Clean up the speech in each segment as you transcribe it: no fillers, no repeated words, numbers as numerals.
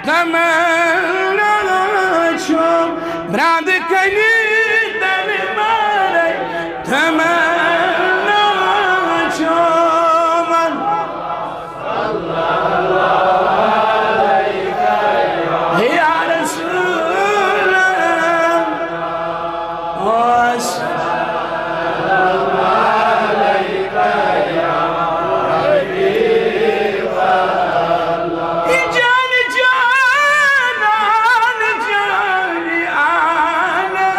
تمنى شوف برادك يريد المالي تمنى شوف صلى الله عليك يا رسول الله وسلام عليك يا حبيب الله جاني أنا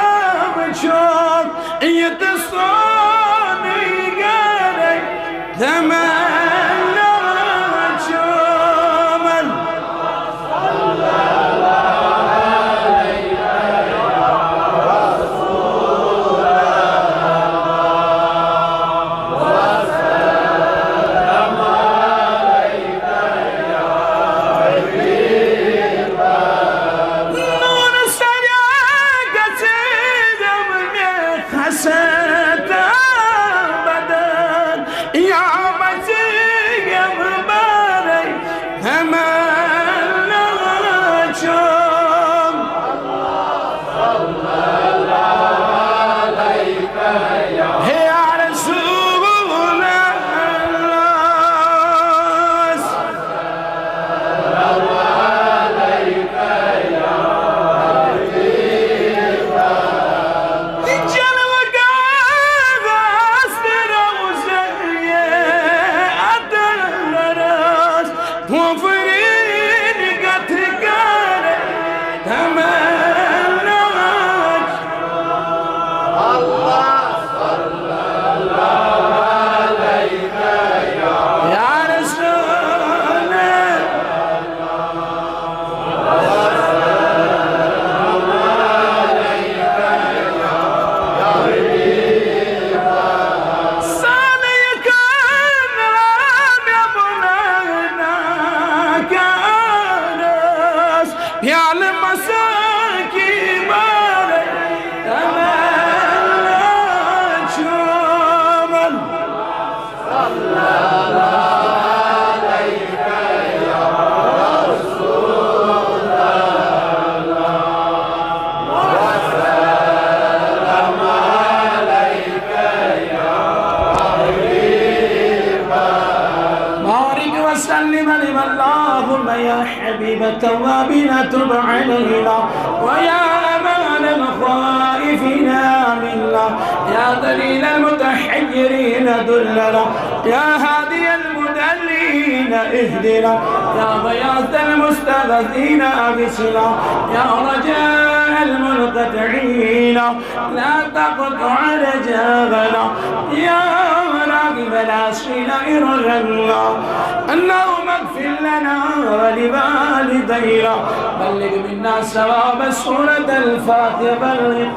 بشوف يتصوني قري تمنى شوف صلى الله عليك يا رسول الله وسلام عليك يا حبيب نور سريقة دمي خسيت أبدا يا مسيح مباري تمنى شوف صلى الله عليك يا رسول الله سلام عليك يا حبيب جلوك أصدر وزي أدرس توفرين قتقال تمنى الله صلى الله عليك يا رسول الله صالح النام يا مولانا كانس يا المساكين مالي تمنى شوف صلى الله عليك يا رسول الله وسلام عليك يا حبيب بارك وسلم لمن اللهم يا حبيب التوابين تب علينا ويا امان الخائفين منا يا دليل المتحيرين دلنا يا هادي المدلين اهدنا يا غياث المستغيثين اغثنا يا رجاء المنقطعين لا تقطع رجاءنا يا راغب العاصين ارغنا اللهم اغفر لنا ولوالدينا بلغ منا ثواب سورة الفاتحة بلغ